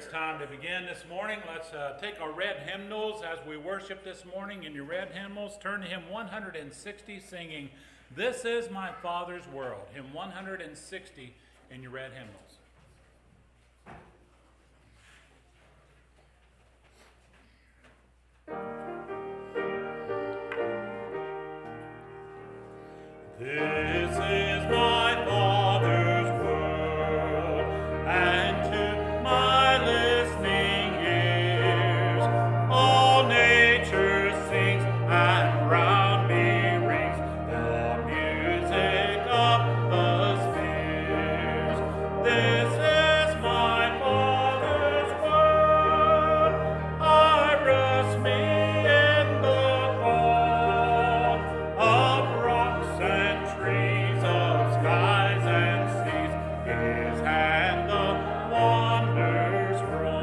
It's time to begin this morning. Let's take our red hymnals as we worship this morning. In your red hymnals, turn to hymn 160, singing, "This is my Father's World." Hymn 160 in your red hymnals. This is my Father's world, and to my listening ears all nature sings, and round me rings the music of the spheres. This is my Father's world, I rest me in the thought of rocks and trees, of skies and seas, his hand the wonders wrought.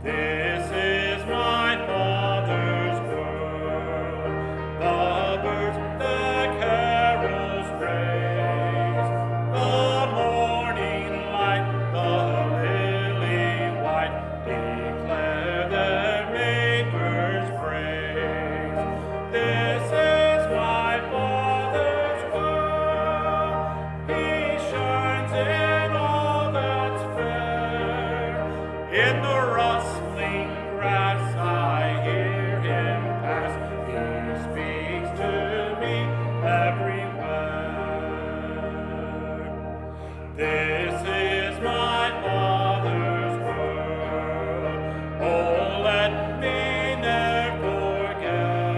This is my Father's world, the birds, the carols raise, the morning light, the lily white, declare their Maker's praise. This is my Father's world, he shines in all that's fair. In the rustling grass I hear him pass, he speaks to me everywhere. This is my Father's world, oh let me ne'er forget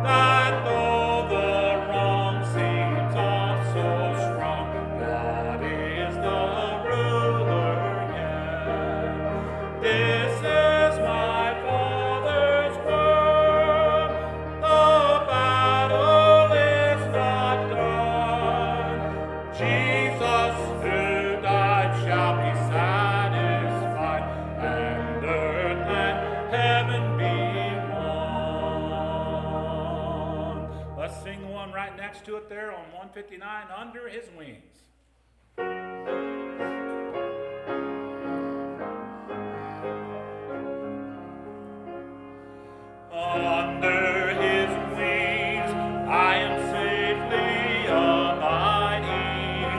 that though the wrong seems oft so strong, God is the ruler yet. This is my Father's world, the battle is not done. Jesus who died shall be satisfied, and earth and heaven be one. Let's sing the one right next to it there on 159, Under His Wings. Under his wings I am safely abiding,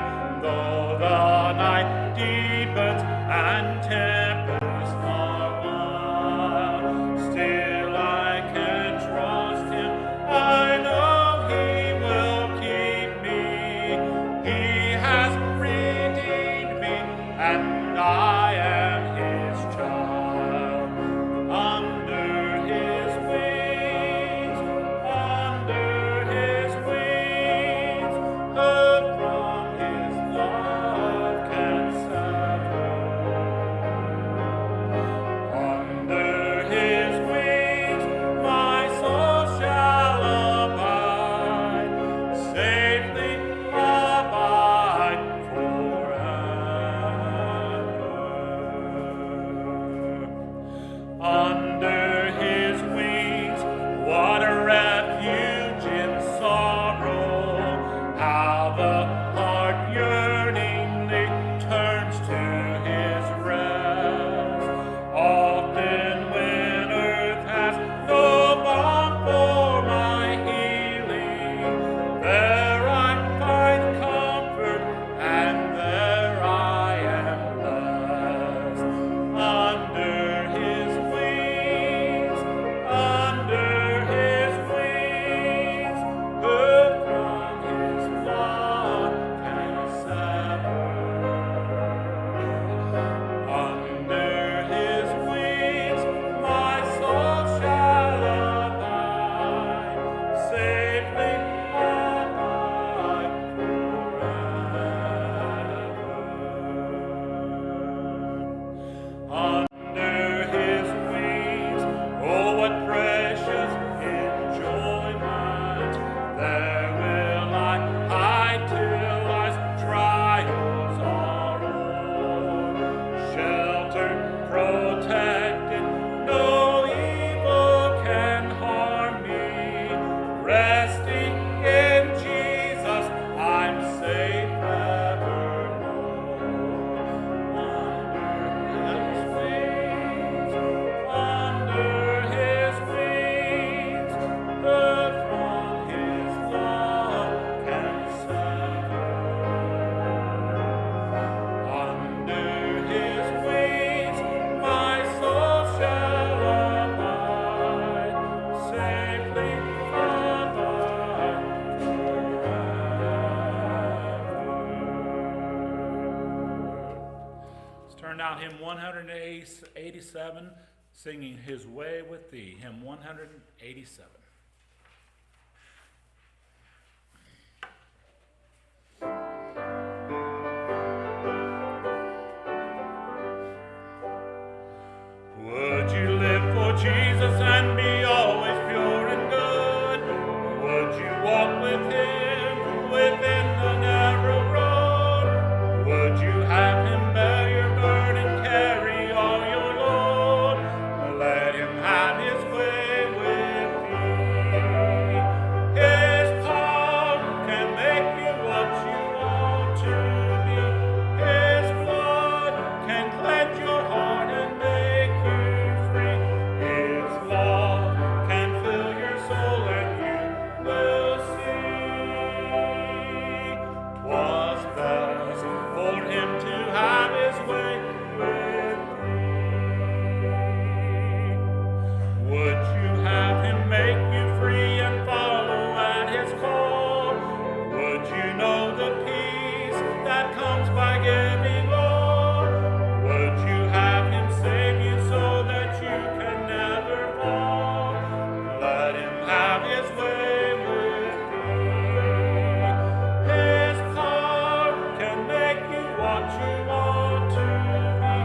though the night deepens and tempests are wild. Still I can trust him, I know he will keep me. He out hymn 187, singing His Way with Thee, hymn 187. Would you live for Jesus and be always pure and good? Would you walk with him within the narrow road? Would you have him bear your burden, carry all your load? Let him have his way with thee. His power can make you what you want to be. His blood can cleanse your heart and make you free. His love can fill your soul and you will see. 'Twas best for him to have his way with thee. Would you have him make you free and follow at his call? Would you know the peace that comes by giving all? Would you have him save you so that you can never fall? Let him have his way with thee. His power can make you what you want to be.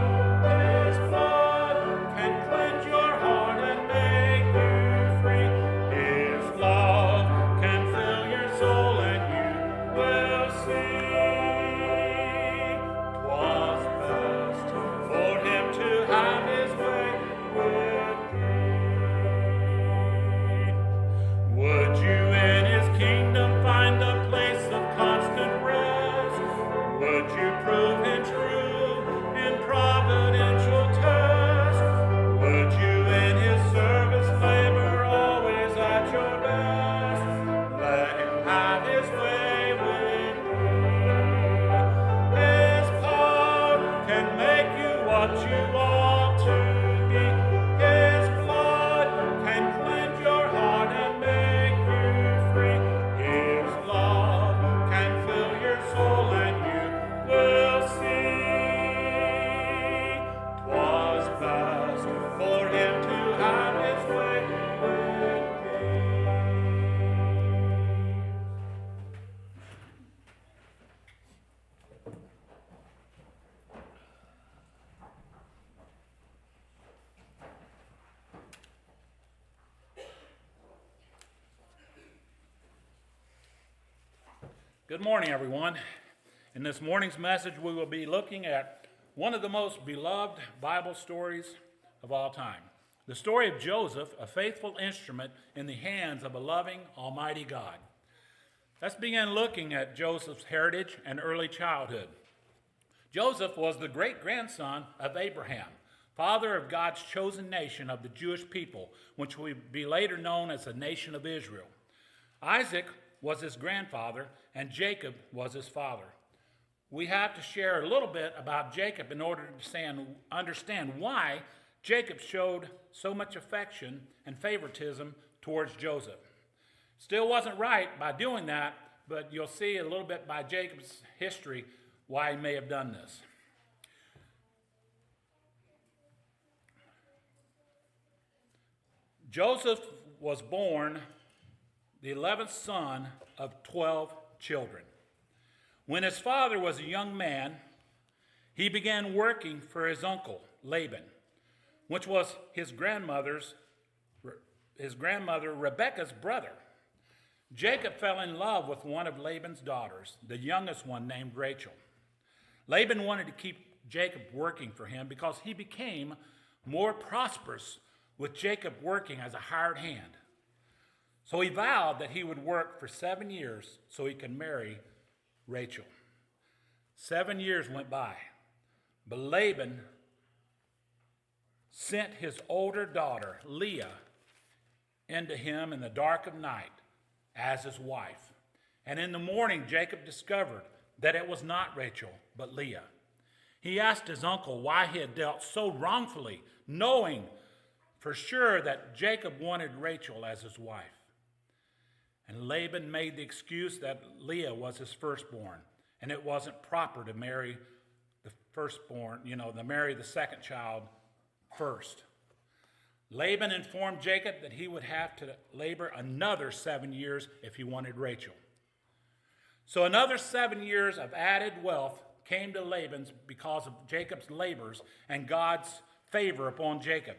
His blood can cleanse your heart and make you free. His love can fill your soul and you will see. 'Twas best for him to have his way with thee. Would you in his kingdom find a place of constant rest? Would you prove him true in providential test? Would you in his service labor always at your best? Let him have his way with thee. His power can make you what you ought to be. His blood can cleanse your heart and make you free. His love can fill your soul and you will see. 'Twas best for him to have his way with thee. Good morning, everyone. In this morning's message, we will be looking at one of the most beloved Bible stories of all time. The story of Joseph, a faithful instrument in the hands of a loving, almighty God. Let's begin looking at Joseph's heritage and early childhood. Joseph was the great-grandson of Abraham, father of God's chosen nation of the Jewish people, which would be later known as the nation of Israel. Isaac was his grandfather, and Jacob was his father. We have to share a little bit about Jacob in order to understand why Jacob showed so much affection and favoritism towards Joseph. Still wasn't right by doing that, but you'll see a little bit by Jacob's history why he may have done this. Joseph was born the 11th son of 12 children. When his father was a young man, he began working for his uncle, Laban, which was his grandmother Rebekah's brother. Jacob fell in love with one of Laban's daughters, the youngest one named Rachel. Laban wanted to keep Jacob working for him because he became more prosperous with Jacob working as a hired hand. So he vowed that he would work for 7 years so he could marry Rachel. 7 years went by, but Laban sent his older daughter, Leah, into him in the dark of night as his wife. And in the morning, Jacob discovered that it was not Rachel, but Leah. He asked his uncle why he had dealt so wrongfully, knowing for sure that Jacob wanted Rachel as his wife. And Laban made the excuse that Leah was his firstborn, and it wasn't proper to marry the firstborn, to marry the second child first. Laban informed Jacob that he would have to labor another 7 years if he wanted Rachel. So another 7 years of added wealth came to Laban's because of Jacob's labors and God's favor upon Jacob.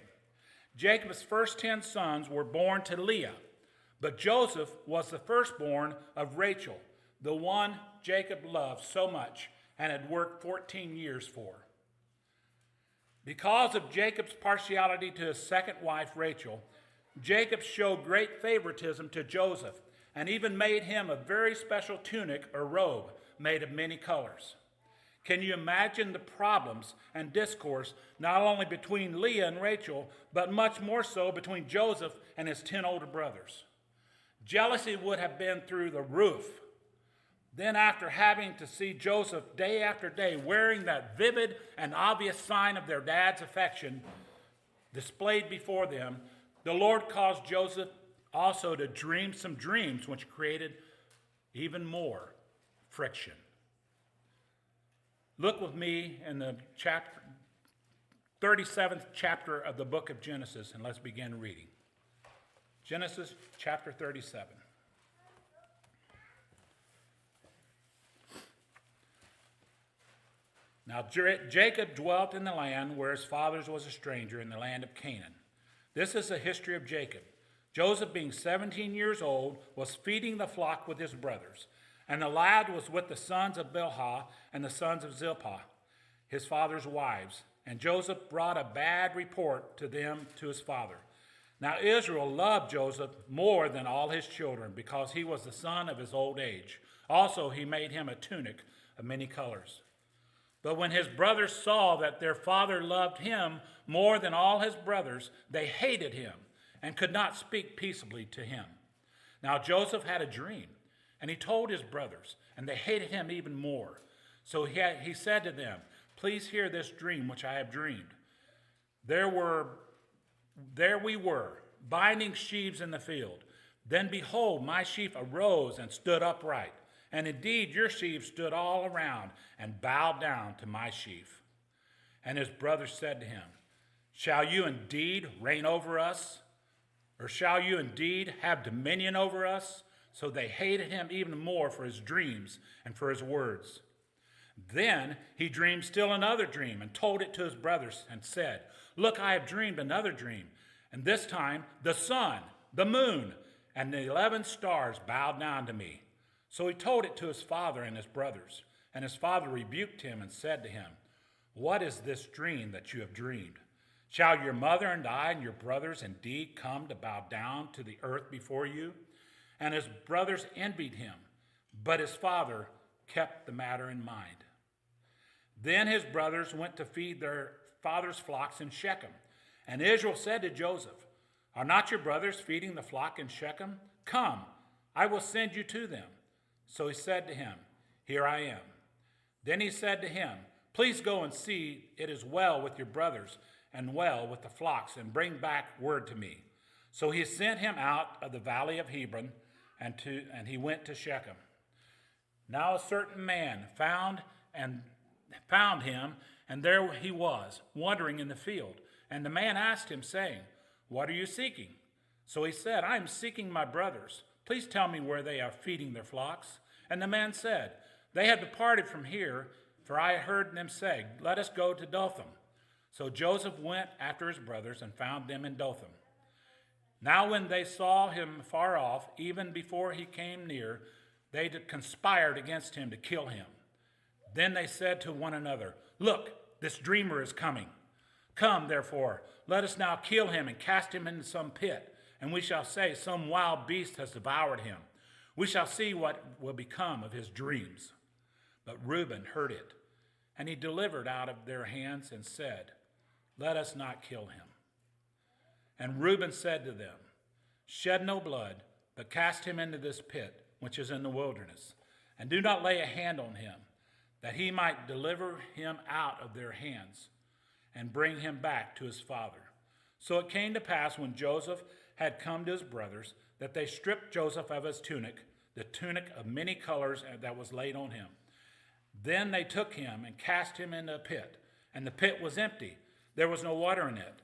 Jacob's first 10 sons were born to Leah, but Joseph was the firstborn of Rachel, the one Jacob loved so much and had worked 14 years for. Because of Jacob's partiality to his second wife, Rachel, Jacob showed great favoritism to Joseph and even made him a very special tunic or robe made of many colors. Can you imagine the problems and discourse not only between Leah and Rachel, but much more so between Joseph and his 10 older brothers? Jealousy would have been through the roof. Then after having to see Joseph day after day wearing that vivid and obvious sign of their dad's affection displayed before them, the Lord caused Joseph also to dream some dreams which created even more friction. Look with me in the 37th chapter of the book of Genesis, and let's begin reading. Genesis chapter 37. Now Jacob dwelt in the land where his father's was a stranger, in the land of Canaan. This is the history of Jacob. Joseph, being 17 years old, was feeding the flock with his brothers, and the lad was with the sons of Bilhah and the sons of Zilpah, his father's wives. And Joseph brought a bad report to them to his father. Now Israel loved Joseph more than all his children, because he was the son of his old age. Also he made him a tunic of many colors. But when his brothers saw that their father loved him more than all his brothers, they hated him and could not speak peaceably to him. Now Joseph had a dream, and he told his brothers, and they hated him even more. So he said to them, "Please hear this dream which I have dreamed. There we were, binding sheaves in the field. Then behold, my sheaf arose and stood upright. And indeed your sheaves stood all around and bowed down to my sheaf." And his brothers said to him, "Shall you indeed reign over us? Or shall you indeed have dominion over us?" So they hated him even more for his dreams and for his words. Then he dreamed still another dream and told it to his brothers and said, "Look, I have dreamed another dream. And this time the sun, the moon, and the 11 stars bowed down to me." So he told it to his father and his brothers. And his father rebuked him and said to him, "What is this dream that you have dreamed? Shall your mother and I and your brothers indeed come to bow down to the earth before you?" And his brothers envied him, but his father kept the matter in mind. Then his brothers went to feed their father's flocks in Shechem. And Israel said to Joseph, "Are not your brothers feeding the flock in Shechem? Come, I will send you to them." So he said to him, "Here I am." Then he said to him, "Please go and see it is well with your brothers and well with the flocks, and bring back word to me." So he sent him out of the valley of Hebron, and he went to Shechem. Now a certain man found him, and there he was, wandering in the field. And the man asked him, saying, "What are you seeking?" So he said, "I am seeking my brothers. Please tell me where they are feeding their flocks." And the man said, "They have departed from here, for I heard them say, 'Let us go to Dothan.'" So Joseph went after his brothers and found them in Dothan. Now when they saw him far off, even before he came near, they conspired against him to kill him. Then they said to one another, "Look, this dreamer is coming. Come, therefore, let us now kill him and cast him into some pit, and we shall say, 'Some wild beast has devoured him.' We shall see what will become of his dreams." But Reuben heard it, and he delivered out of their hands and said, "Let us not kill him." And Reuben said to them, "Shed no blood, but cast him into this pit, which is in the wilderness, and do not lay a hand on him, that he might deliver him out of their hands and bring him back to his father." So it came to pass, when Joseph had come to his brothers, that they stripped Joseph of his tunic, the tunic of many colors that was laid on him. Then they took him and cast him into a pit, and the pit was empty. There was no water in it.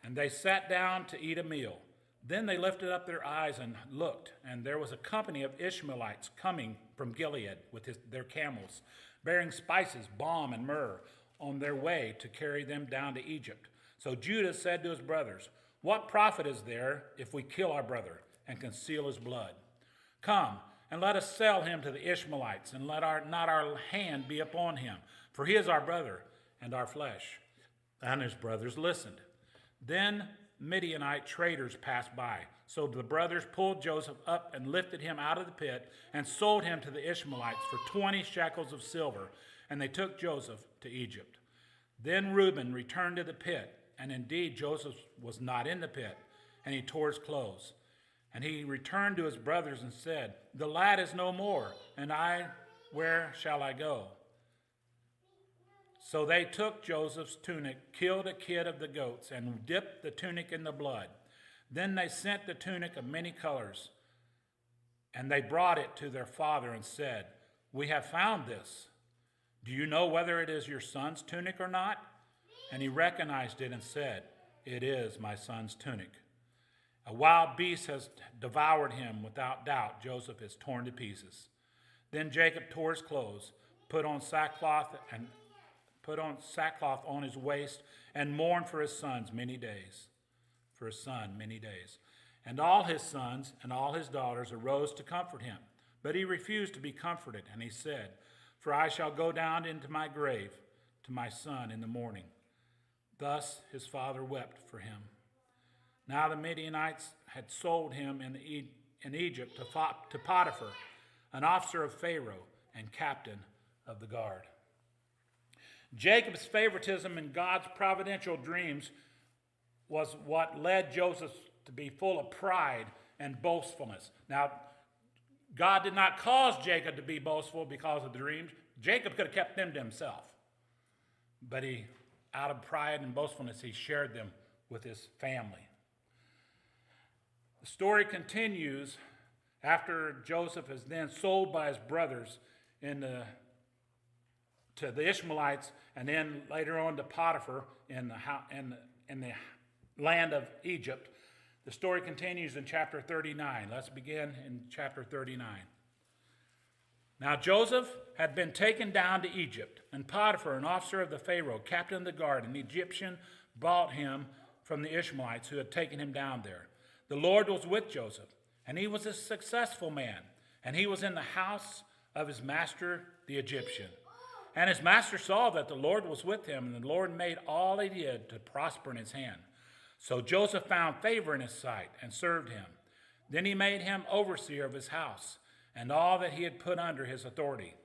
And they sat down to eat a meal. Then they lifted up their eyes and looked, and there was a company of Ishmaelites coming from Gilead with their camels, bearing spices, balm, and myrrh, on their way to carry them down to Egypt. So Judah said to his brothers, "What profit is there if we kill our brother and conceal his blood? Come, and let us sell him to the Ishmaelites, and let not our hand be upon him, for he is our brother and our flesh." And his brothers listened. Then Midianite traders passed by. So the brothers pulled Joseph up and lifted him out of the pit and sold him to the Ishmaelites for 20 shekels of silver, and they took Joseph to Egypt. Then Reuben returned to the pit, and indeed Joseph was not in the pit, and he tore his clothes. And he returned to his brothers and said, "The lad is no more, and where shall I go?" So they took Joseph's tunic, killed a kid of the goats, and dipped the tunic in the blood. Then they sent the tunic of many colors, and they brought it to their father and said, "We have found this. Do you know whether it is your son's tunic or not?" And he recognized it and said, "It is my son's tunic. A wild beast has devoured him. Without doubt, Joseph is torn to pieces." Then Jacob tore his clothes, put on sackcloth on his waist, and mourned for his son many days. And all his sons and all his daughters arose to comfort him. But he refused to be comforted, and he said, "For I shall go down into my grave to my son in the morning." Thus his father wept for him. Now the Midianites had sold him in Egypt to Potiphar, an officer of Pharaoh and captain of the guard. Jacob's favoritism in God's providential dreams was what led Joseph to be full of pride and boastfulness. Now, God did not cause Jacob to be boastful because of the dreams. Jacob could have kept them to himself. But out of pride and boastfulness, he shared them with his family. The story continues after Joseph is then sold by his brothers to the Ishmaelites, and then later on to Potiphar in the land of Egypt. The story continues in chapter 39. Let's begin in chapter 39. Now Joseph had been taken down to Egypt, and Potiphar, an officer of the Pharaoh, captain of the guard, an Egyptian, bought him from the Ishmaelites who had taken him down there. The Lord was with Joseph, and he was a successful man, and he was in the house of his master, the Egyptian. And his master saw that the Lord was with him, and the Lord made all he did to prosper in his hand. So Joseph found favor in his sight and served him. Then he made him overseer of his house and all that he had put under his authority.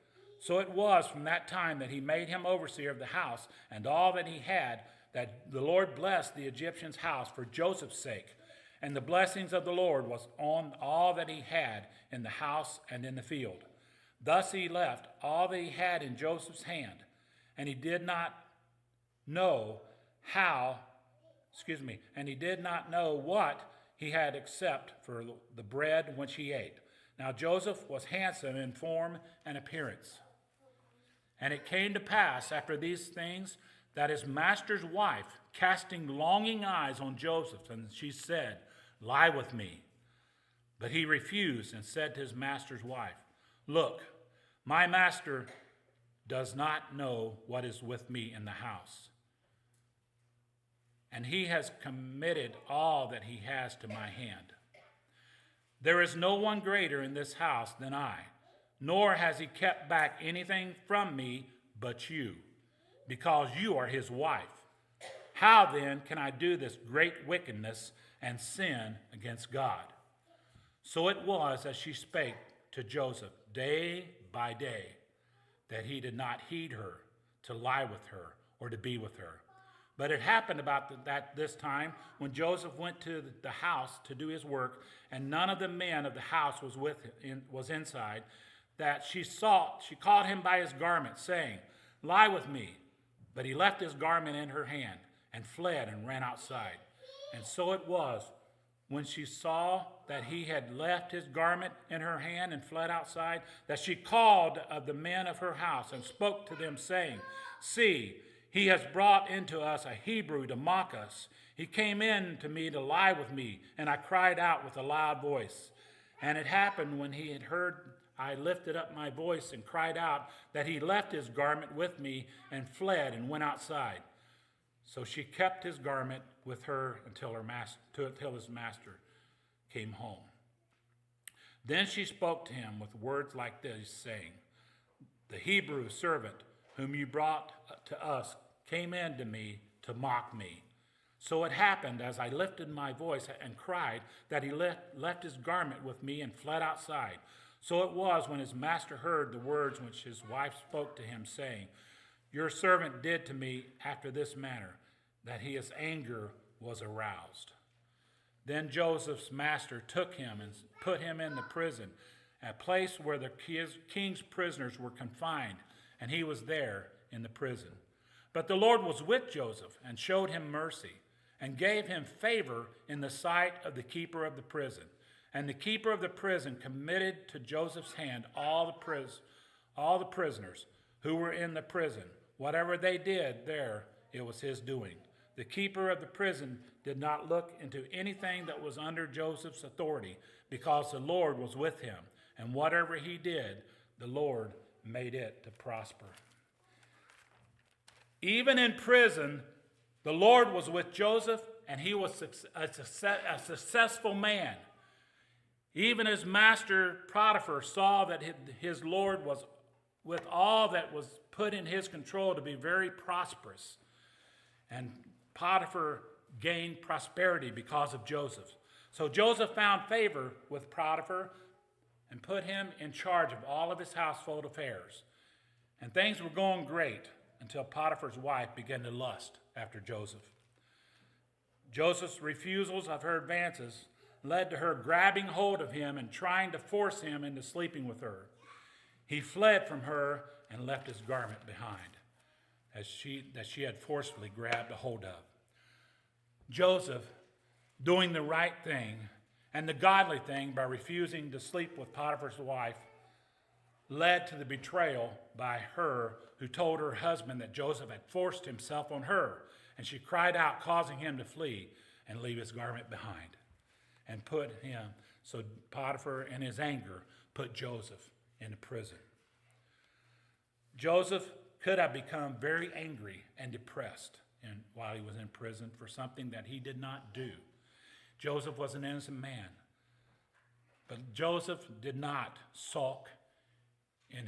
So it was from that time that he made him overseer of the house and all that he had, that the Lord blessed the Egyptian's house for Joseph's sake. And the blessings of the Lord was on all that he had in the house and in the field. Thus he left all that he had in Joseph's hand, and he did not know what he had except for the bread which he ate. Now Joseph was handsome in form and appearance. And it came to pass after these things that his master's wife, casting longing eyes on Joseph, and she said, "Lie with me." But he refused and said to his master's wife, "Look, my master does not know what is with me in the house, and he has committed all that he has to my hand. There is no one greater in this house than I, nor has he kept back anything from me but you, because you are his wife. How then can I do this great wickedness and sin against God?" So it was as she spake to Joseph day by day, that he did not heed her to lie with her or to be with her. But it happened about this time when Joseph went to the house to do his work, and none of the men of the house was inside, that she caught him by his garment, saying, "Lie with me." But he left his garment in her hand and fled and ran outside. And so it was when she saw that he had left his garment in her hand and fled outside, that she called of the men of her house and spoke to them, saying, See, he has brought into us a Hebrew to mock us. He came in to me to lie with me, and I cried out with a loud voice. And it happened when he had heard I lifted up my voice and cried out, that he left his garment with me and fled and went outside. So she kept his garment with her until his master came home. Then she spoke to him with words like this, saying, The Hebrew servant whom you brought to us came in to me to mock me. So it happened, as I lifted my voice and cried, that he left his garment with me and fled outside. So it was when his master heard the words which his wife spoke to him, saying, Your servant did to me after this manner, that his anger was aroused. Then Joseph's master took him and put him in the prison, a place where the king's prisoners were confined, and he was there in the prison. But the Lord was with Joseph and showed him mercy, and gave him favor in the sight of the keeper of the prison. And the keeper of the prison committed to Joseph's hand all the prisoners who were in the prison. Whatever they did there, it was his doing. The keeper of the prison did not look into anything that was under Joseph's authority, because the Lord was with him. And whatever he did, the Lord made it to prosper. Even in prison, the Lord was with Joseph, and he was a successful man. Even his master Potiphar saw that his Lord was with all that was put in his control to be very prosperous. And Potiphar gained prosperity because of Joseph. So Joseph found favor with Potiphar and put him in charge of all of his household affairs. And things were going great until Potiphar's wife began to lust after Joseph. Joseph's refusals of her advances led to her grabbing hold of him and trying to force him into sleeping with her. He fled from her and left his garment behind, that she had forcefully grabbed a hold of. Joseph, doing the right thing and the godly thing by refusing to sleep with Potiphar's wife, led to the betrayal by her, who told her husband that Joseph had forced himself on her, and she cried out, causing him to flee and leave his garment behind. And put him, so Potiphar in his anger put Joseph into prison. Joseph could have become very angry and depressed while he was in prison for something that he did not do. Joseph was an innocent man. But Joseph did not sulk in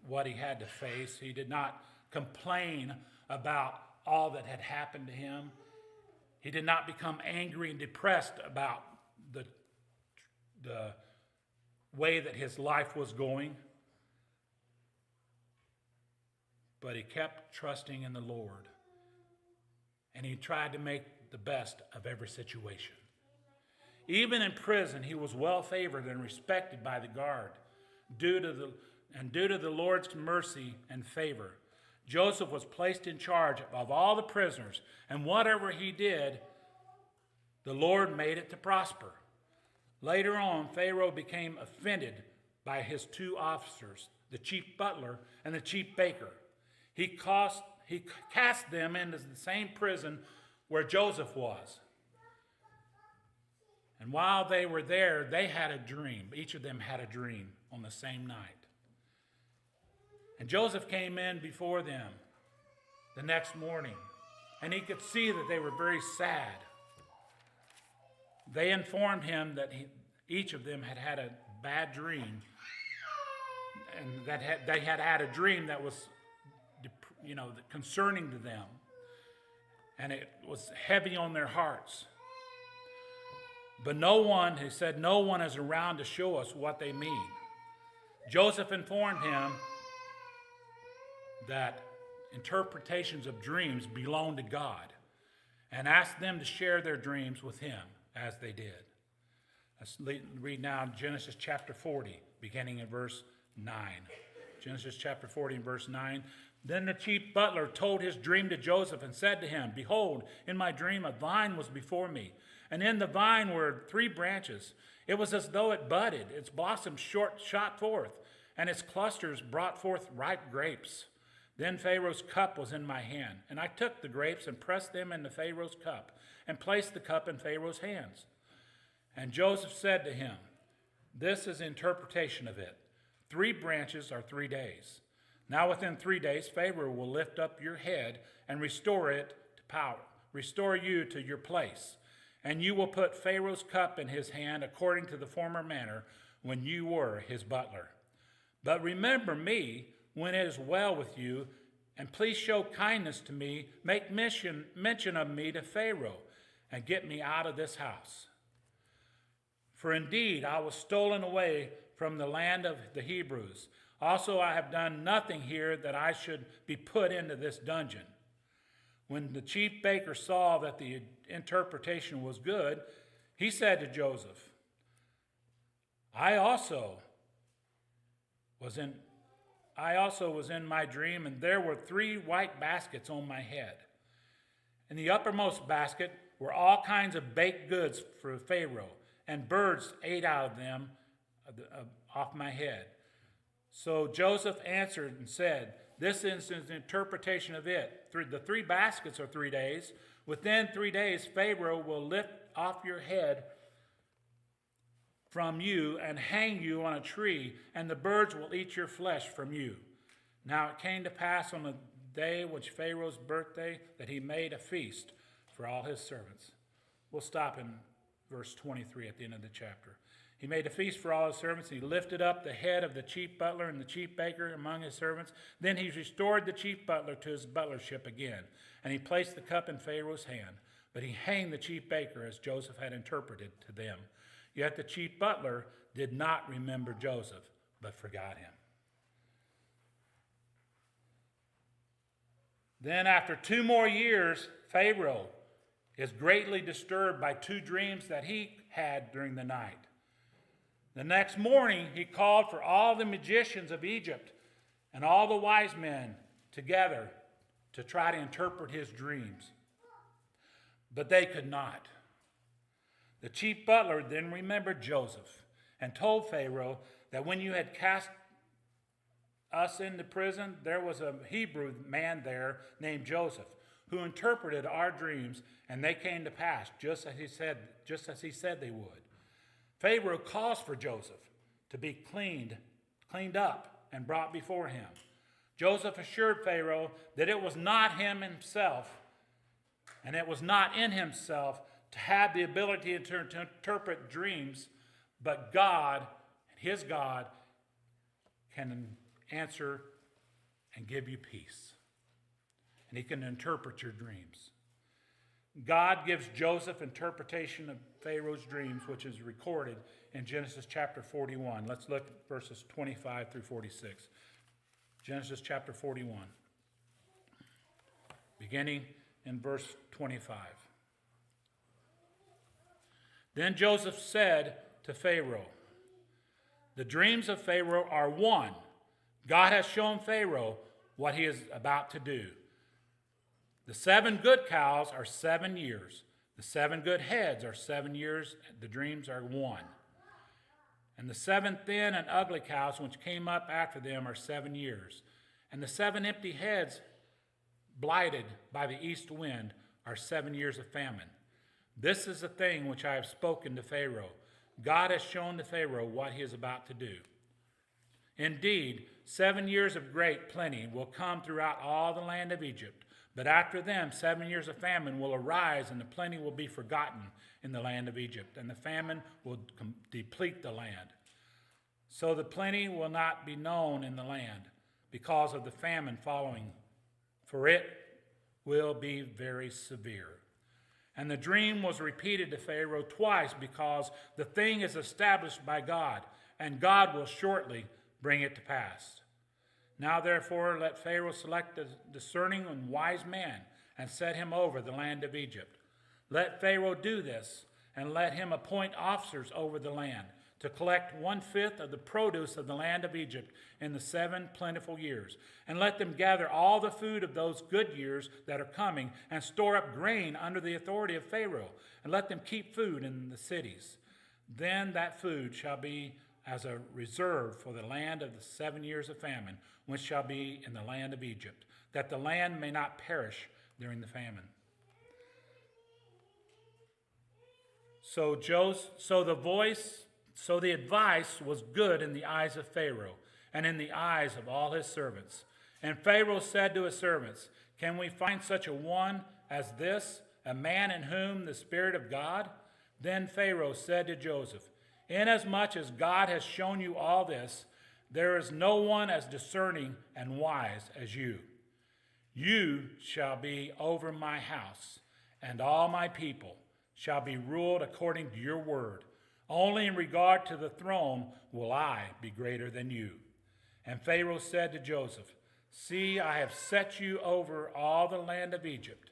what he had to face. He did not complain about all that had happened to him. He did not become angry and depressed about the way that his life was going. But he kept trusting in the Lord. And he tried to make the best of every situation. Even in prison, he was well favored and respected by the guard due to the Lord's mercy and favor. Joseph was placed in charge of all the prisoners, and whatever he did, the Lord made it to prosper. Later on, Pharaoh became offended by his two officers, the chief butler and the chief baker. He cast them into the same prison where Joseph was. And while they were there, they had a dream. Each of them had a dream on the same night. And Joseph came in before them the next morning, and he could see that they were very sad. They informed him that each of them had had a bad dream, and that they had had a dream that was, concerning to them, and it was heavy on their hearts. But no one is around to show us what they mean. Joseph informed him that interpretations of dreams belong to God, and asked them to share their dreams with him as they did. Let's read now Genesis chapter 40, beginning in verse 9. Genesis chapter 40 and verse 9. Then the chief butler told his dream to Joseph and said to him, Behold, in my dream a vine was before me, and in the vine were 3 branches. It was as though it budded, its blossoms shot forth, and its clusters brought forth ripe grapes. Then Pharaoh's cup was in my hand, and I took the grapes and pressed them into Pharaoh's cup, and placed the cup in Pharaoh's hands. And Joseph said to him, This is the interpretation of it. 3 branches are 3 days. Now within 3 days, Pharaoh will lift up your head and restore it to power, restore you to your place. And you will put Pharaoh's cup in his hand according to the former manner when you were his butler. But remember me when it is well with you, and please show kindness to me, make mention of me to Pharaoh, and get me out of this house. For indeed I was stolen away from the land of the Hebrews. Also, I have done nothing here that I should be put into this dungeon. When the chief baker saw that the interpretation was good, he said to Joseph, I also was in my dream, and there were 3 white baskets on my head. In the uppermost basket were all kinds of baked goods for Pharaoh, and birds ate out of them off my head. So Joseph answered and said, This is the interpretation of it. The 3 baskets are 3 days. Within 3 days, Pharaoh will lift off your head from you and hang you on a tree, and the birds will eat your flesh from you. Now it came to pass on the day which Pharaoh's birthday that he made a feast for all his servants. We'll stop in verse 23 at the end of the chapter. He made a feast for all his servants. He lifted up the head of the chief butler and the chief baker among his servants. Then he restored the chief butler to his butlership again, and he placed the cup in Pharaoh's hand. But he hanged the chief baker as Joseph had interpreted to them. Yet the chief butler did not remember Joseph, but forgot him. Then after 2 more years, Pharaoh is greatly disturbed by 2 dreams that he had during the night. The next morning, he called for all the magicians of Egypt and all the wise men together to try to interpret his dreams. But they could not. The chief butler then remembered Joseph and told Pharaoh that when you had cast us into prison, there was a Hebrew man there named Joseph who interpreted our dreams, and they came to pass just as he said they would. Pharaoh calls for Joseph to be cleaned up and brought before him. Joseph assured Pharaoh that it was not him himself, and it was not in himself to have the ability to interpret dreams, but God, his God, can answer and give you peace. And he can interpret your dreams. God gives Joseph interpretation of Pharaoh's dreams, which is recorded in Genesis chapter 41. Let's look at verses 25 through 46. Genesis chapter 41, beginning in verse 25. Then Joseph said to Pharaoh, The dreams of Pharaoh are one. God has shown Pharaoh what he is about to do. The 7 good cows are 7 years. The 7 good heads are 7 years. The dreams are 1. And the 7 thin and ugly cows which came up after them are 7 years. And the 7 empty heads blighted by the east wind are 7 years of famine. This is the thing which I have spoken to Pharaoh. God has shown to Pharaoh what he is about to do. Indeed, 7 years of great plenty will come throughout all the land of Egypt. But after them, 7 years of famine will arise, and the plenty will be forgotten in the land of Egypt, and the famine will deplete the land. So the plenty will not be known in the land because of the famine following, for it will be very severe. And the dream was repeated to Pharaoh twice because the thing is established by God, and God will shortly bring it to pass. Now, therefore, let Pharaoh select a discerning and wise man and set him over the land of Egypt. Let Pharaoh do this, and let him appoint officers over the land to collect 1/5 of the produce of the land of Egypt in the 7 plentiful years. And let them gather all the food of those good years that are coming, and store up grain under the authority of Pharaoh, and let them keep food in the cities. Then that food shall be as a reserve for the land of the 7 years of famine, which shall be in the land of Egypt, that the land may not perish during the famine. So the advice was good in the eyes of Pharaoh and in the eyes of all his servants. And Pharaoh said to his servants, "Can we find such a one as this, a man in whom the Spirit of God?" Then Pharaoh said to Joseph, "Inasmuch as God has shown you all this, there is no one as discerning and wise as you. You shall be over my house, and all my people shall be ruled according to your word. Only in regard to the throne will I be greater than you." And Pharaoh said to Joseph, "See, I have set you over all the land of Egypt."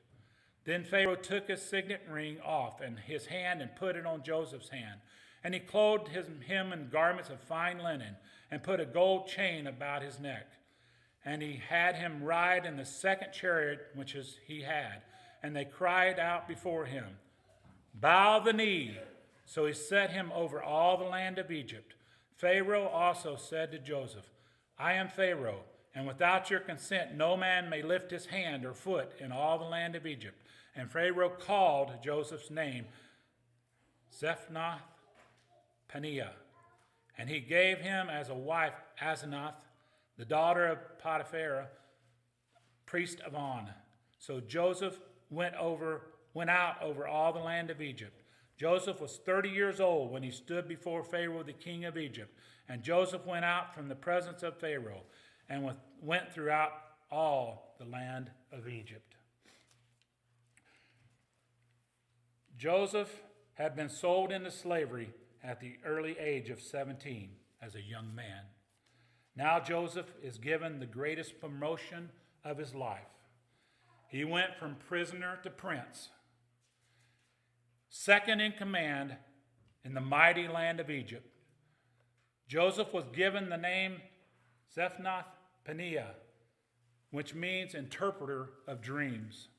Then Pharaoh took his signet ring off and his hand and put it on Joseph's hand. And he clothed him in garments of fine linen and put a gold chain about his neck. And he had him ride in the second chariot which he had. And they cried out before him, "Bow the knee." So he set him over all the land of Egypt. Pharaoh also said to Joseph, "I am Pharaoh, and without your consent no man may lift his hand or foot in all the land of Egypt." And Pharaoh called Joseph's name Zephnath-Paneah. And he gave him as a wife Asenath, the daughter of Potiphar, priest of On. So Joseph went out over all the land of Egypt. Joseph was 30 years old when he stood before Pharaoh, the king of Egypt. And Joseph went out from the presence of Pharaoh and went throughout all the land of Egypt. Joseph had been sold into slavery at the early age of 17 as a young man. Now Joseph is given the greatest promotion of his life. He went from prisoner to prince, second in command in the mighty land of Egypt. Joseph was given the name Zephnath-Paneah, which means interpreter of dreams.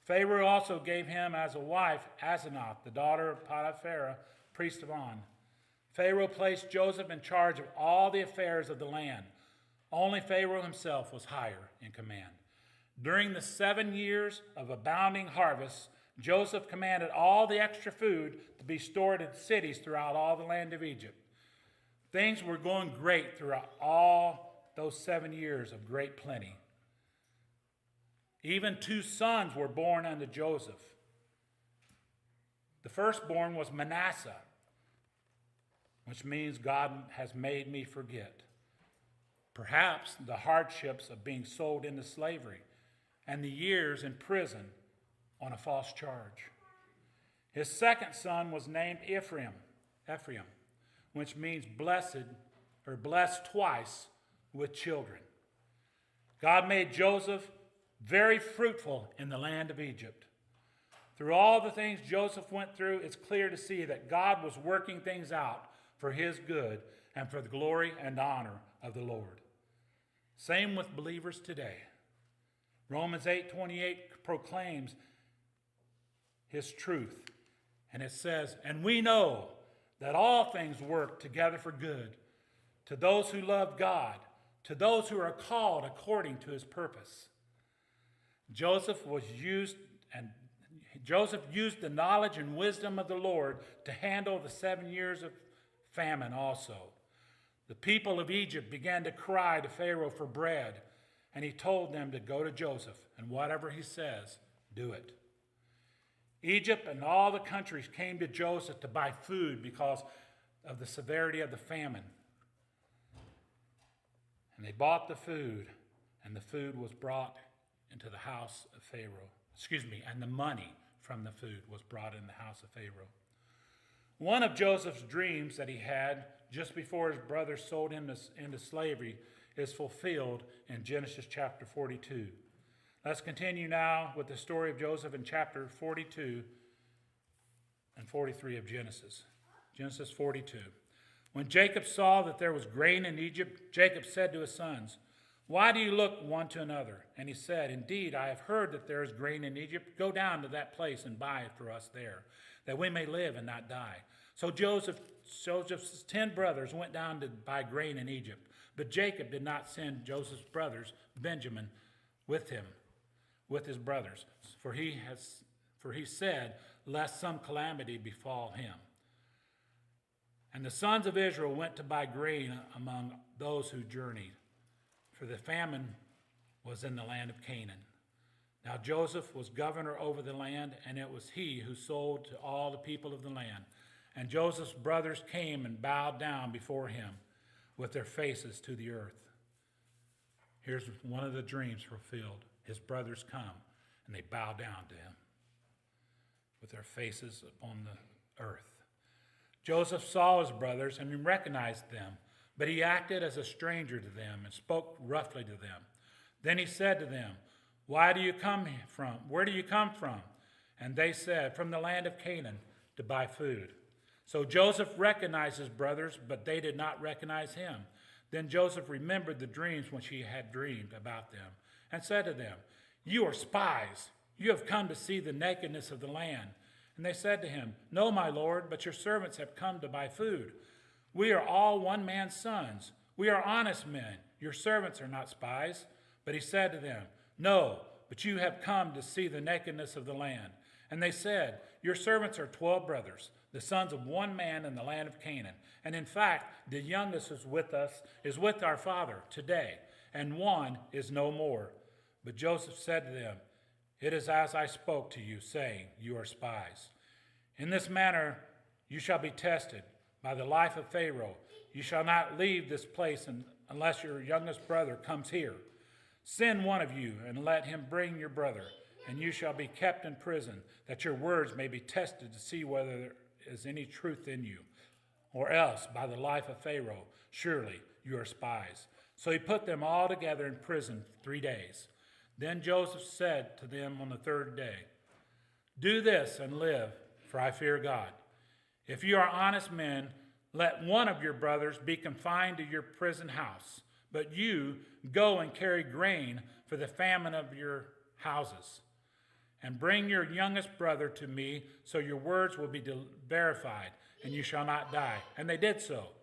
Pharaoh also gave him as a wife Asenath, the daughter of Potiphar, priest of On. Pharaoh placed Joseph in charge of all the affairs of the land. Only Pharaoh himself was higher in command. During the 7 years of abounding harvest, Joseph commanded all the extra food to be stored in cities throughout all the land of Egypt. Things were going great throughout all those 7 years of great plenty. Even 2 sons were born unto Joseph. The firstborn was Manasseh, which means God has made me forget. Perhaps the hardships of being sold into slavery and the years in prison on a false charge. His second son was named Ephraim, which means blessed or blessed twice with children. God made Joseph very fruitful in the land of Egypt. Through all the things Joseph went through, it's clear to see that God was working things out for his good and for the glory and honor of the Lord. Same with believers today. Romans 8:28 proclaims his truth. And it says, "And we know that all things work together for good to those who love God, to those who are called according to his purpose." Joseph used the knowledge and wisdom of the Lord to handle the 7 years of famine also. The people of Egypt began to cry to Pharaoh for bread, and he told them to go to Joseph, and whatever he says, do it. Egypt and all the countries came to Joseph to buy food because of the severity of the famine. And they bought the food, and the food was brought into the house of Pharaoh. And the money from the food was brought in the house of Pharaoh. One of Joseph's dreams that he had just before his brothers sold him into slavery is fulfilled in Genesis chapter 42. Let's continue now with the story of Joseph in chapter 42 and 43 of Genesis. Genesis 42. When Jacob saw that there was grain in Egypt, Jacob said to his sons, "Why do you look one to another?" And he said, "Indeed, I have heard that there is grain in Egypt. Go down to that place and buy it for us there, that we may live and not die." So Joseph's 10 brothers went down to buy grain in Egypt. But Jacob did not send Joseph's brothers, Benjamin, with him, with his brothers, for he said, "Lest some calamity befall him." And the sons of Israel went to buy grain among those who journeyed, for the famine was in the land of Canaan. Now Joseph was governor over the land, and it was he who sold to all the people of the land. And Joseph's brothers came and bowed down before him with their faces to the earth. Here's one of the dreams fulfilled. His brothers come, and they bow down to him with their faces upon the earth. Joseph saw his brothers and he recognized them, but he acted as a stranger to them and spoke roughly to them. Then he said to them, "Where do you come from?" And they said, "From the land of Canaan, to buy food." So Joseph recognized his brothers, but they did not recognize him. Then Joseph remembered the dreams which he had dreamed about them, and said to them, "You are spies. You have come to see the nakedness of the land." And they said to him, "No, my lord, but your servants have come to buy food. We are all one man's sons. We are honest men. Your servants are not spies." But he said to them, "No, but you have come to see the nakedness of the land." And they said, "Your servants are 12 brothers, the sons of one man in the land of Canaan. And in fact, the youngest is with our father today, and one is no more." But Joseph said to them, "It is as I spoke to you, saying, you are spies. In this manner you shall be tested by the life of Pharaoh. You shall not leave this place unless your youngest brother comes here. Send one of you and let him bring your brother, and you shall be kept in prison, that your words may be tested to see whether there is any truth in you. Or else, by the life of Pharaoh, surely you are spies." So he put them all together in prison 3 days. Then Joseph said to them on the 3rd day, "Do this and live, for I fear God. If you are honest men, let one of your brothers be confined to your prison house, but you go and carry grain for the famine of your houses. And bring your youngest brother to me, so your words will be verified, and you shall not die." And they did so.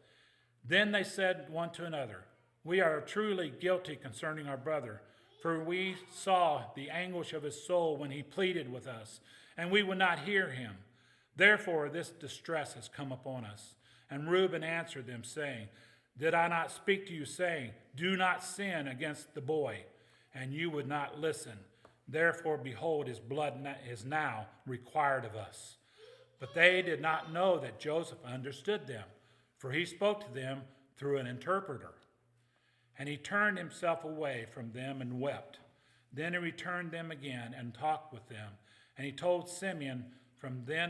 Then they said one to another, "We are truly guilty concerning our brother, for we saw the anguish of his soul when he pleaded with us, and we would not hear him. Therefore this distress has come upon us." And Reuben answered them, saying, "Did I not speak to you, saying, do not sin against the boy? And you would not listen. Therefore, behold, his blood is now required of us." But they did not know that Joseph understood them, for he spoke to them through an interpreter. And he turned himself away from them and wept. Then he returned them again and talked with them. And he took Simeon from them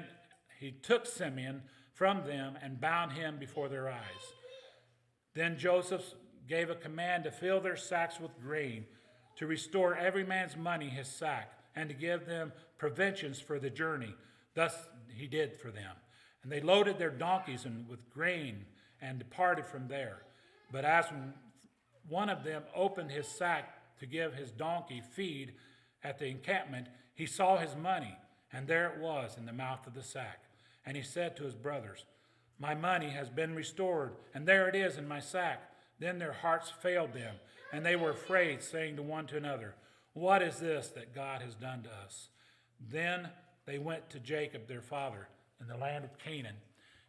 and bound him before their eyes. Then Joseph gave a command to fill their sacks with grain, to restore every man's money his sack, and to give them provisions for the journey. Thus he did for them. And they loaded their donkeys with grain and departed from there. But as one of them opened his sack to give his donkey feed at the encampment, he saw his money, and there it was in the mouth of the sack. And he said to his brothers, "My money has been restored, and there it is in my sack." Then their hearts failed them, and they were afraid, saying to one to another, "What is this that God has done to us?" Then they went to Jacob their father in the land of Canaan,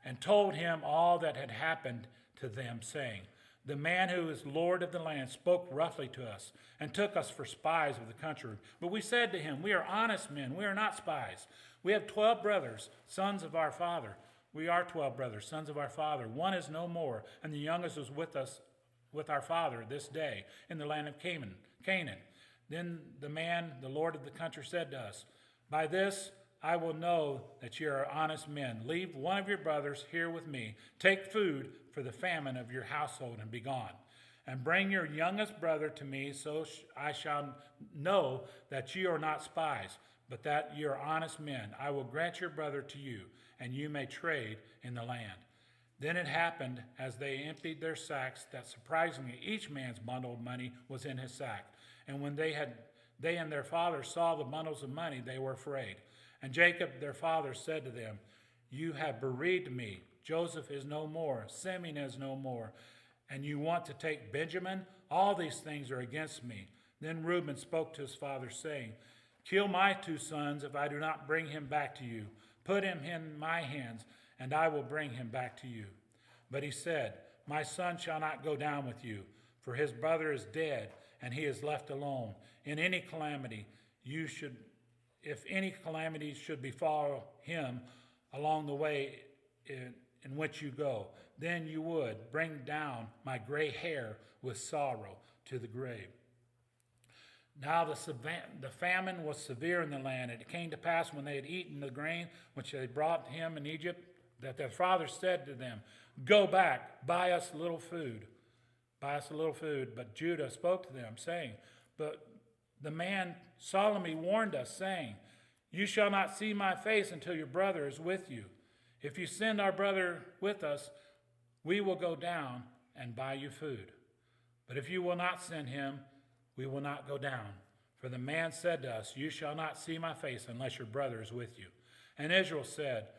and told him all that had happened to them, saying, "The man who is Lord of the land spoke roughly to us, and took us for spies of the country. But we said to him, we are honest men, we are not spies. We have 12 brothers, sons of our father. We are 12 brothers, sons of our father. One is no more, and the youngest is with us, with our father this day, in the land of Canaan." Then the man, the Lord of the country, said to us, "By this I will know that you are honest men. Leave one of your brothers here with me. Take food for the famine of your household and be gone. And bring your youngest brother to me, so I shall know that you are not spies, but that you are honest men. I will grant your brother to you, and you may trade in the land." Then it happened, as they emptied their sacks, that surprisingly each man's bundle of money was in his sack. And when they and their father saw the bundles of money, they were afraid. And Jacob their father said to them, "You have bereaved me. Joseph is no more, Simeon is no more, and you want to take Benjamin? All these things are against me." Then Reuben spoke to his father, saying, "Kill my 2 sons if I do not bring him back to you. Put him in my hands, and I will bring him back to you." But he said, "My son shall not go down with you, for his brother is dead, and he is left alone. If any calamity should befall him along the way in which you go, then you would bring down my gray hair with sorrow to the grave." Now the famine was severe in the land, and it came to pass when they had eaten the grain which they brought him in Egypt, that their father said to them, "Go back, buy us a little food. Buy us a little food." But Judah spoke to them, saying, "But the man solemnly warned us, saying, 'You shall not see my face until your brother is with you. If you send our brother with us, we will go down and buy you food. But if you will not send him, we will not go down. For the man said to us, "You shall not see my face unless your brother is with you." And Israel said,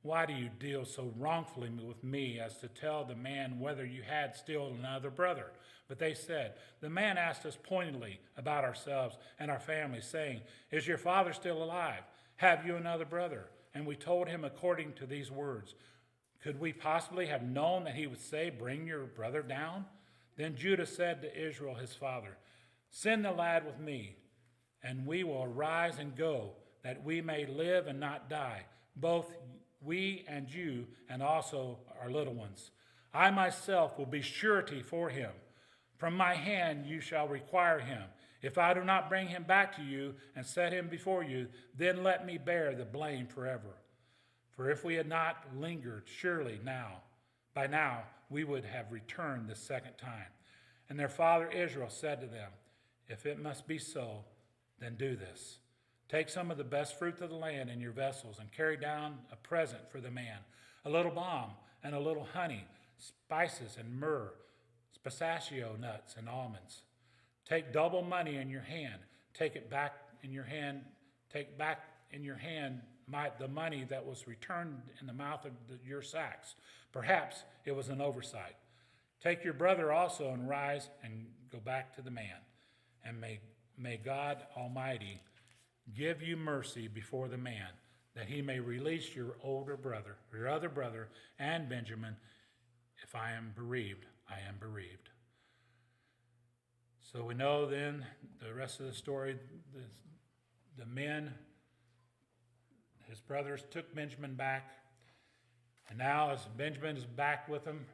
"Why do you deal so wrongfully with me as to tell the man whether you had still another brother?" But they said, "The man asked us pointedly about ourselves and our families, saying, 'Is your father still alive? Have you another brother?' And we told him according to these words. Could we possibly have known that he would say, 'Bring your brother down'?" Then Judah said to Israel his father, "Send the lad with me, and we will arise and go, that we may live and not die, both we and you, and also our little ones. I myself will be surety for him. From my hand you shall require him. If I do not bring him back to you and set him before you, then let me bear the blame forever. For if we had not lingered, surely by now we would have returned the second time." And their father Israel said to them, "If it must be so, then do this. Take some of the best fruit of the land in your vessels and carry down a present for the man, a little balm and a little honey, spices and myrrh, pistachio nuts and almonds. Take double money in your hand. Take back in your hand the money that was returned in the mouth of your sacks. Perhaps it was an oversight. Take your brother also and rise and go back to the man. And may God Almighty give you mercy before the man, that he may release your other brother, and Benjamin. If I am bereaved, I am bereaved." So we know then the rest of the story. The men, his brothers, took Benjamin back. And now as Benjamin is back with them,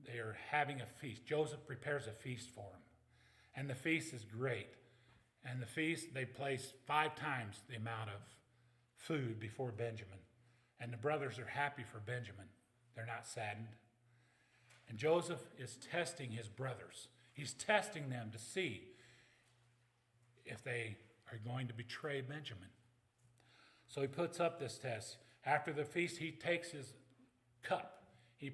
they are having a feast. Joseph prepares a feast for them. And the feast is great. And the feast, they place 5 times the amount of food before Benjamin. And the brothers are happy for Benjamin. They're not saddened. And Joseph is testing his brothers. He's testing them to see if they are going to betray Benjamin. So he puts up this test. After the feast, he takes his cup. He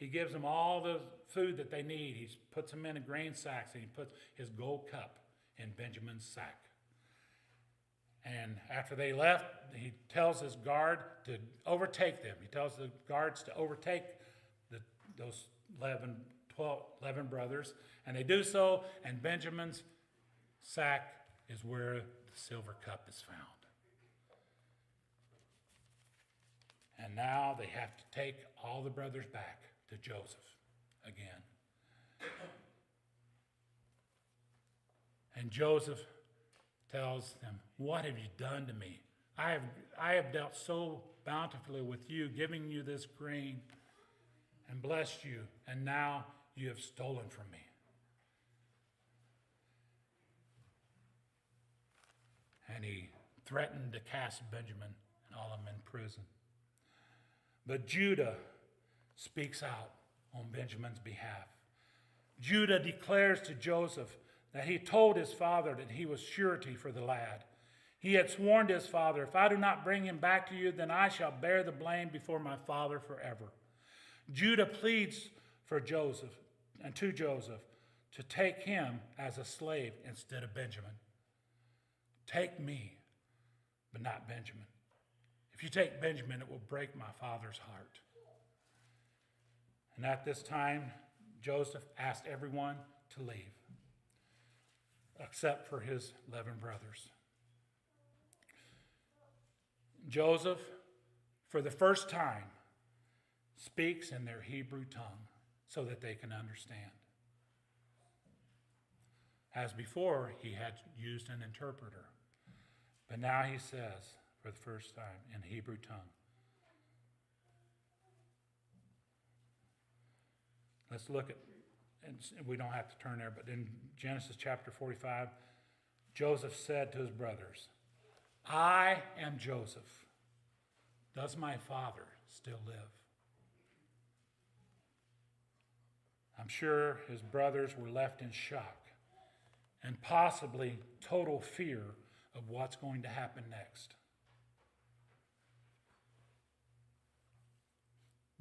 gives them all the food that they need. He puts them in a grain sacks, and he puts his gold cup in Benjamin's sack. And after they left, he tells his guard to overtake them. He tells the guards to overtake those 11 brothers. And they do so, and Benjamin's sack is where the silver cup is found. And now they have to take all the brothers back to Joseph again. And Joseph tells them, "What have you done to me? I have dealt so bountifully with you, giving you this grain and blessed you, and now you have stolen from me." And he threatened to cast Benjamin and all of them in prison. But Judah speaks out on Benjamin's behalf. Judah declares to Joseph that he told his father that he was surety for the lad. He had sworn to his father, if I do not bring him back to you, then I shall bear the blame before my father forever. Judah pleads for Joseph and to Joseph to take him as a slave instead of Benjamin. Take me, but not Benjamin. If you take Benjamin, it will break my father's heart. And at this time, Joseph asked everyone to leave, except for his 11 brothers. Joseph, for the first time, speaks in their Hebrew tongue so that they can understand. As before, he had used an interpreter, but now he says, for the first time, in Hebrew tongue. Let's look at, and we don't have to turn there, but in Genesis chapter 45, Joseph said to his brothers, I am Joseph. Does my father still live? I'm sure his brothers were left in shock and possibly total fear of what's going to happen next.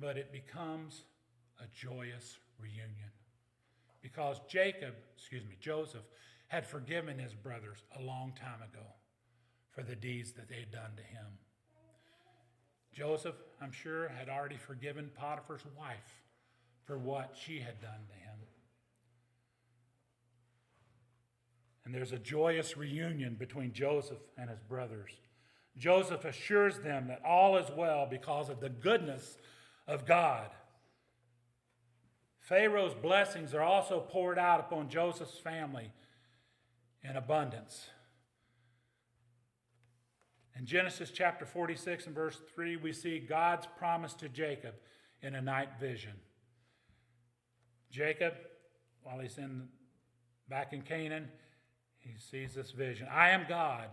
But it becomes a joyous reunion because Joseph had forgiven his brothers a long time ago for the deeds that they had done to him. Joseph, I'm sure, had already forgiven Potiphar's wife for what she had done to him. And there's a joyous reunion between Joseph and his brothers. Joseph assures them that all is well because of the goodness of God. Pharaoh's blessings are also poured out upon Joseph's family in abundance. In Genesis chapter 46 and verse 3, we see God's promise to Jacob in a night vision. Jacob, while he's back in Canaan, he sees this vision. I am God,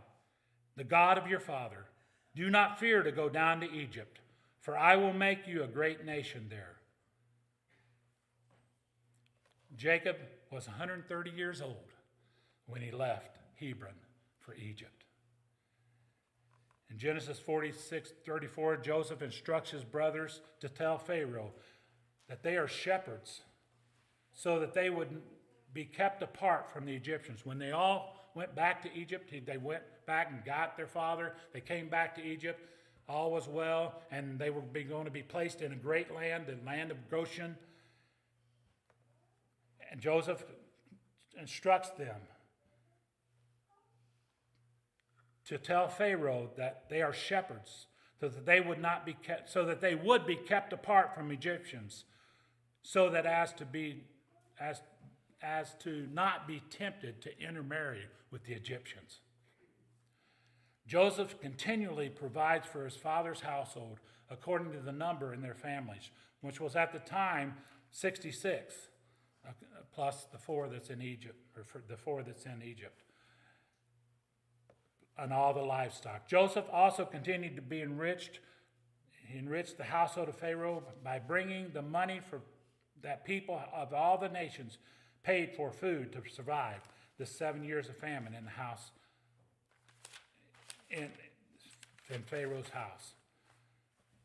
the God of your father. Do not fear to go down to Egypt, for I will make you a great nation there. Jacob was 130 years old when he left Hebron for Egypt. In Genesis 46:34, Joseph instructs his brothers to tell Pharaoh that they are shepherds so that they would be kept apart from the Egyptians. When they all went back to Egypt, they went back and got their father. They came back to Egypt. All was well, and they were going to be placed in a great land, the land of Goshen. And Joseph instructs them to tell Pharaoh that they are shepherds, so that they would not be kept, so that they would be kept apart from Egyptians, so that as to not be tempted to intermarry with the Egyptians. Joseph continually provides for his father's household according to the number in their families, which was at the time 66, plus the four that's in Egypt, and all the livestock. Joseph also continued to be enriched. He enriched the household of Pharaoh by bringing the money for that people of all the nations paid for food to survive the 7 years of famine in the house, in Pharaoh's house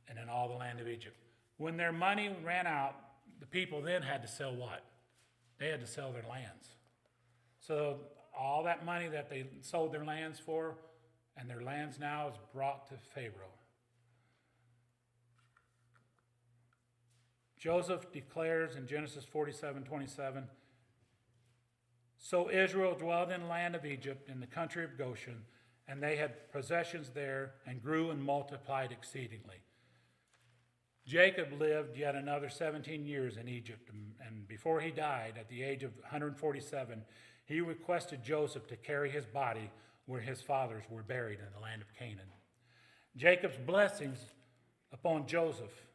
and in all the land of Egypt. When their money ran out, the people then had to sell what? They had to sell their lands. So all that money that they sold their lands for, and their lands now, is brought to Pharaoh. Joseph declares in Genesis 47:27, so Israel dwelled in the land of Egypt, in the country of Goshen, and they had possessions there and grew and multiplied exceedingly. Jacob lived yet another 17 years in Egypt, and before he died at the age of 147, he requested Joseph to carry his body where his fathers were buried in the land of Canaan. Jacob's blessings upon Joseph,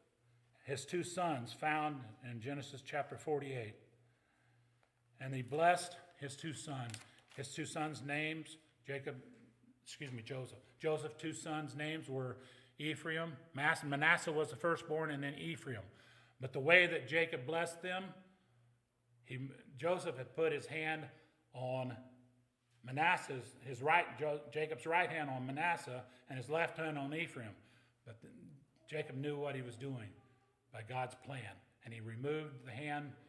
his two sons, found in Genesis chapter 48. And he blessed his two sons. His two sons' names, Joseph. Joseph's two sons' names were Ephraim. Manasseh was the firstborn, and then Ephraim. But the way that Jacob blessed them, Joseph had put his hand on Jacob's right hand on Manasseh and his left hand on Ephraim. But Jacob knew what he was doing by God's plan. And he removed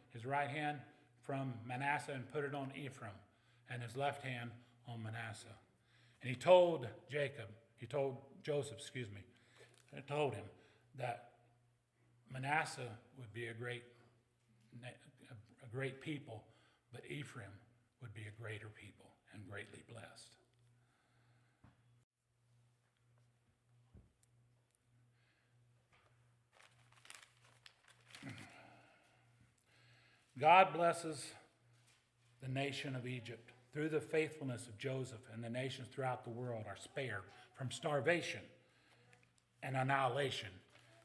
his right hand from Manasseh and put it on Ephraim and his left hand on Manasseh. And he told Joseph, that Manasseh would be a great people, but Ephraim would be a greater people and greatly blessed. God blesses the nation of Egypt. Through the faithfulness of Joseph, and the nations throughout the world are spared from starvation and annihilation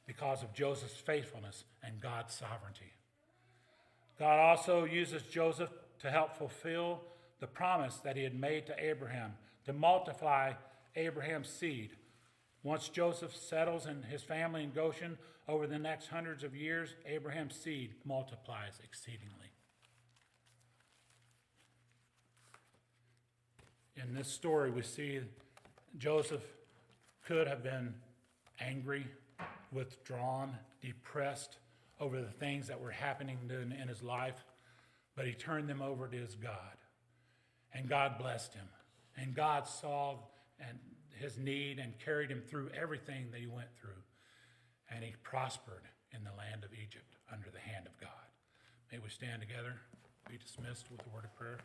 because of Joseph's faithfulness and God's sovereignty. God also uses Joseph to help fulfill the promise that he had made to Abraham to multiply Abraham's seed. Once Joseph settles in his family in Goshen, over the next hundreds of years, Abraham's seed multiplies exceedingly. In this story, we see Joseph could have been angry, withdrawn, depressed over the things that were happening in his life, but he turned them over to his God. And God blessed him. And God saw his need and carried him through everything that he went through. And he prospered in the land of Egypt under the hand of God. May we stand together, be dismissed with a word of prayer.